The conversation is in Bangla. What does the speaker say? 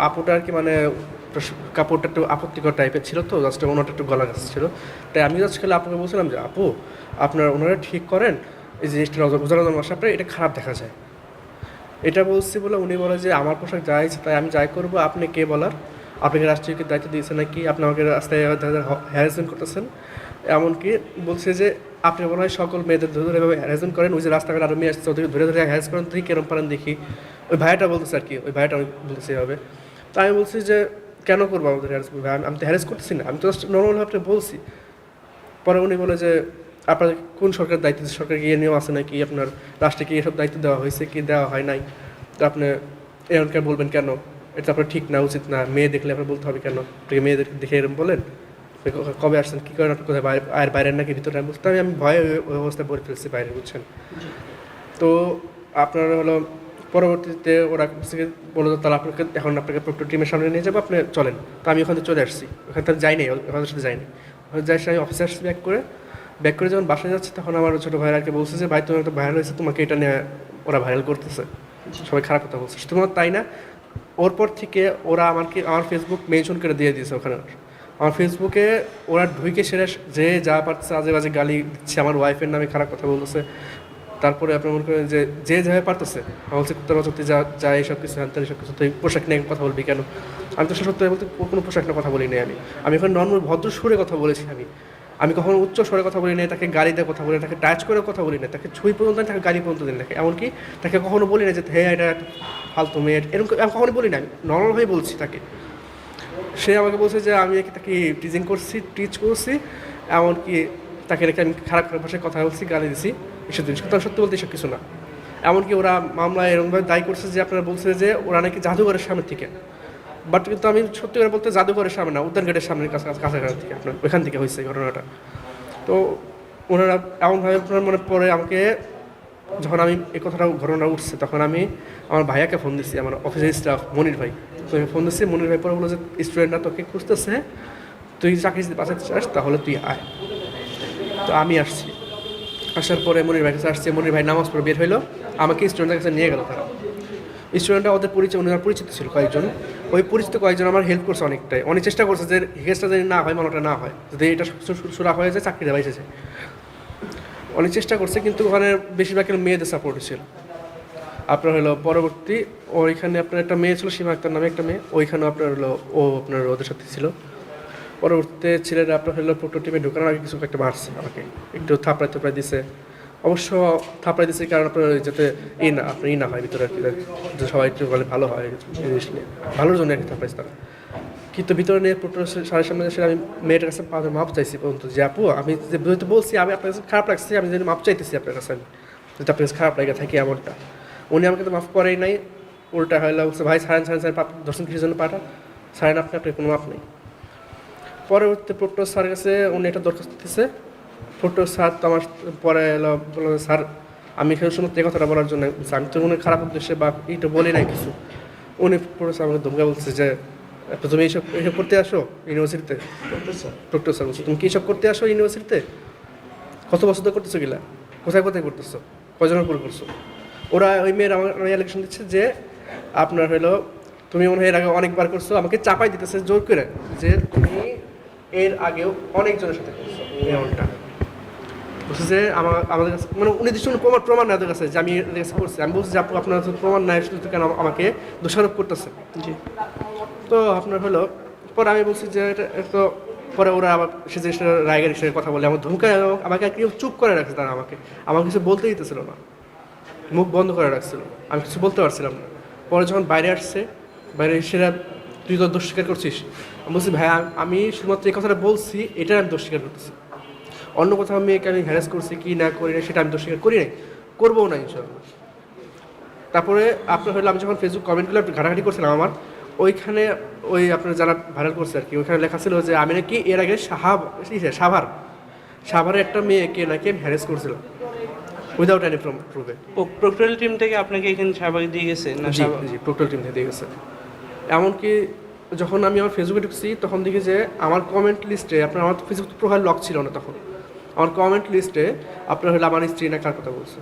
আপুটা আর কি মানে কাপড়টা একটু আপত্তিকর টাইপের ছিল, তো জাস্ট ওনারটা একটু গলা কাছে ছিল। তাই আমি জাস্ট খেলে আপুকে বলছিলাম যে আপু আপনার ওনারা ঠিক করেন, এই জিনিসটা রোজা মাসে আপনার এটা খারাপ দেখা যায়। এটা বলছি বলে উনি বলে যে আমার পোশাক যা ইচ্ছে তাই আমি যাই করবো, আপনি কে বলার, আপনাকে রাষ্ট্রীয়কে দায়িত্ব দিয়েছে নাকি, আপনি আমাকে রাস্তায় হ্যারাসমেন্ট করতেছেন। এমনকি বলছে যে আপনি মনে হয় সকল মেয়েদের ধরে ধরে এভাবে হ্যারাসমেন্ট করেন, ওই যে রাস্তাঘাট আরও মেয়ে আসছে ওদেরকে ধরে ধরে হ্যারাস করেন, তুই কেরম পারেন দেখি। ওই ভাইয়াটা বলতেছে আর কি, ওই ভাইয়াটা আমি বলতেছি এভাবে। তো আমি বলছি যে কেন করবো আমাদের হ্যারাস, ভাই আমি তো হ্যারাস করতেছি না, আমি তো জাস্ট নর্মালভাবে বলছি। পরে উনি বলে যে আপনার কোন সরকার দায়িত্ব দিচ্ছে, সরকার গিয়ে নিয়ম আছে নাকি, আপনার রাষ্ট্রে কি এসব দায়িত্ব দেওয়া হয়েছে কি দেওয়া হয় নাই, তো আপনি এরকম বলবেন কেন, এটা আপনার ঠিক না, উচিত না, মেয়ে দেখলে আপনার বলতে হবে কেন, আপনি মেয়েদের দেখে এরকম বলেন, কবে আসছেন কী করেন আপনি, কোথায় আর বাইরের নাকি ভিতরে, আমি বুঝতে আমি ভয়ে ওই অবস্থায় পড়ে ফেলছি বাইরে, বুঝছেন। তো আপনার হলো পরবর্তীতে ওরা বললো তাহলে আপনাকে এখন আপনাকে প্রক্টর টিমের সামনে নিয়ে যাবো, আপনি চলেন। তো আমি ওখান থেকে চলে আসছি, ওখান থেকে যাইনি, ওখানের সাথে যাইনি, ওখানে যাই আমি অফিসে আসছি ব্যাক করে যখন বাসায় যাচ্ছি তখন আমার ছোটো ভাইরাকে বলছে যে ভাই তোমার একটা ভাইরাল হয়েছে, তোমাকে এটা নিয়ে ওরা ভাইরাল করতেছে, সবাই খারাপ কথা বলছে। শুধুমাত্র তাই না, ওর পর থেকে ওরা আমার ফেসবুক মেনশন করে দিয়ে দিয়েছে ওখানে। আমার ফেসবুকে ওরা ঢুকে সেরে যে যা পারছে আজে বাজে গালি দিচ্ছে, আমার ওয়াইফের নামে খারাপ কথা বলতেছে। তারপরে আপনি মনে করেন যে যে যেভাবে পারতেছে আমার বলছে কুত্তার বাচ্চা যা যা এইসব কিছু আনতে এইসব কিছু, তুই পোশাক নিয়ে কথা বলবি কেন। আমি তো সত্য বলতে কোনো পোশাক নিয়ে কথা বলি নাই, আমি এখন নর্মাল ভদ্র সুরে কথা বলেছি। আমি কখনো উচ্চ স্বরে কথা বলি নাই, তাকে গালি দিয়ে কথা বলি না, তাকে টাচ করে কথা বলি না, তাকে ছুঁই পর্যন্ত তাকে গালি পর্যন্ত দিন না, এমনকি তাকে কখনো বলি না যে হে এটা ফালতু মেয়ে, এরকম আমি কখনো বলি না, আমি নর্মালভাবেই বলছি তাকে। সে আমাকে বলছে যে আমি তাকে টিচিং করছি, টিচ করছি, এমনকি তাকে রেখে আমি খারাপ খারাপ ভাষায় কথা বলছি, গালি দিছি, এসব জিনিস কথা সত্যি বলতে এসব কিছু না। এমনকি ওরা মামলায় এরকমভাবে দায়ী করছে যে আপনারা বলছে যে ওরা নাকি জাদুঘরের সামনে থেকে, বাট কিন্তু আমি সত্যি করে বলতে জাদুঘরের সামনে না, উদ্যান গেটের সামনের কাছাকাছি থেকে আপনার ওইখান থেকে হয়েছে ঘটনাটা। তো ওনারা এমনভাবে আপনার মনে পড়ে আমাকে, যখন আমি এই কথাটা ঘটনা উঠছে তখন আমি আমার ভাইয়াকে ফোন দিচ্ছি, আমার অফিসের স্টাফ মনির ভাই, তো আমি ফোন দিচ্ছি। মনির ভাই পরে বললো যে স্টুডেন্টরা তোকে খুঁজতেছে, তুই চাকরি যদি বাঁচাতে চাস তাহলে তুই আয়। তো আমি আসছি, আসার পরে মনির ভাই কাছে আসছে, মনির ভাই নামাজ পড়ে বের হইলো, আমাকে স্টুডেন্টের কাছে নিয়ে গেল। তারা স্টুডেন্টরা ওদের পরিচয়, ওনারা পরিচিত ছিল কয়েকজন, ওই পরিচিত কয়েকজন আমার হেল্প করছে অনেকটাই, অনেক চেষ্টা করছে যে হেসটা যদি না হয়, মানোটা না হয়, যদি এটা সুরা হয়ে যায় চাকরিটা বাইসে যায়, অনেক চেষ্টা করছে। কিন্তু ওখানে বেশিরভাগ মেয়েদের সাপোর্ট ছিল। আপনার হলো পরবর্তী ওইখানে আপনার একটা মেয়ে ছিল, সীমা আক্তার নামে একটা মেয়ে, ওইখানেও আপনার হলো ও আপনার ওদের সাথে ছিল। পরবর্তীতে ছেলেরা আপনার হলো প্রোটো টিমে ঢোকানোর আগে কিছু একটা মারছে আমাকে, একটু থাপড়াই দিছে। অবশ্য থাপড়াই দিছে কারণ আপনার যাতে না আপনার না হয় ভিতরে আর কি, যে সবাই একটু বলে ভালো হয় জিনিস নিয়ে, ভালোর জন্য একটা থাপড়াইছে তারা। কিন্তু ভিতরে নিয়ে প্রোটো সাড়ে সামনে এসে আমি মেয়েটার কাছে মাপ চাইছি পর্যন্ত, যে আপু আমি যে বলছি আমি আপনার কাছে খারাপ লাগছে, আমি যদি মাপ চাইতেছি আপনার কাছে, আমি যদি আপনার কাছে খারাপ লাগে থাকি এমনটা। উনি আমাকে তো মাফ করেই নাই, উল্টা হইলে বলছে ভাই ছাড়েন দর্শন কিসের জন্য পাঠা, ছাড়েন আপনি, আপনার কোনো মাপ নেই। পরবর্তী প্রক্টর স্যারের কাছে উনি একটা দরখাস্ত দিতেছে। প্রক্টর স্যার তো আমার পরে এলো বললো স্যার আমি এখানে শুধু এই কথাটা বলার জন্য, আমি তো উনি খারাপ উদ্দেশ্যে বা এইটা বলি নাই কিছু। উনি প্রক্টর আমাকে ধমকা বলছে যে তুমি এইসব করতে আসো ইউনিভার্সিটিতে। প্রক্টর স্যার বলছে তুমি কি এইসব করতে আসো ইউনিভার্সিটিতে, কত বছর ধরে করতেছো গেলা, কোথায় কোথায় করতেছো, কজনের উপর করছো। ওরা ওই মেয়ের আমার ইলেকশন দিচ্ছে যে আপনার হলো তুমি মনে হয় এর আগে অনেকবার করছো, আমাকে চাপাই দিতেছে জোর করে যে তুমি এর আগেও অনেকজনের সাথে করছো এমনটা। বলছে যে আমাদের কাছে মানে উনি দৃষ্টি প্রমাণ নেই ওদের কাছে যে আমি এদের কাছে করছি। আমি বলছি যে আপু আপনার প্রমাণ নাই, শুধু কেন আমাকে দোষারোপ করতেছে। জি। তো আপনার হলো পরে আমি বলছি যে এটা তো, পরে ওরা আবার সে জিনিসটা রায়গাড়ির সাথে কথা বলে আমার ধমকায়, আমাকে কেউ চুপ করে রাখছে, তারা আমাকে কিছু বলতে দিতেছিল না, মুখ বন্ধ করে রাখছিল, আমি কিছু বলতে পারছিলাম না। পরে যখন বাইরে আসছে, বাইরে সেরা তুই তো দোষ স্বীকার করছিস, আমি বলছি ভাই আমি শুধুমাত্র এই কথাটা বলছি, এটাই আমি দোষ স্বীকার করতেছি, অন্য কোথাও মেয়েকে আমি হ্যারাস করছি কি না করি না সেটা আমি দোষ স্বীকার করি নাই, করবো না ইনশাল্লাহ। তারপরে আপনার হলো আমি যখন ফেসবুক কমেন্টগুলো ঘাটাঘাটি করছিলাম আমার ওইখানে, ওই আপনার যারা ভাইরাল করছে আর কি, ওইখানে লেখা ছিল যে আমি নাকি এর আগে সাভারের একটা মেয়েকে নাকি আমি হ্যারাস করছিলাম উইদাউট এনি প্রুফে। প্রক্টরাল টিম থেকে আপনাকে এখানে শাহবাগে দিয়ে গেছে না? জি প্রক্টরাল টিম থেকে দিয়ে গেছে। এমনকি যখন আমি আমার ফেসবুকে ঢুকছি তখন দেখি যে আমার কমেন্ট লিস্টে আপনার, আমার ফেসবুক প্রোফাইল লক ছিল না তখন, আমার কমেন্ট লিস্টে আপনার হলো আমার স্ত্রী না কার কথা বলছে।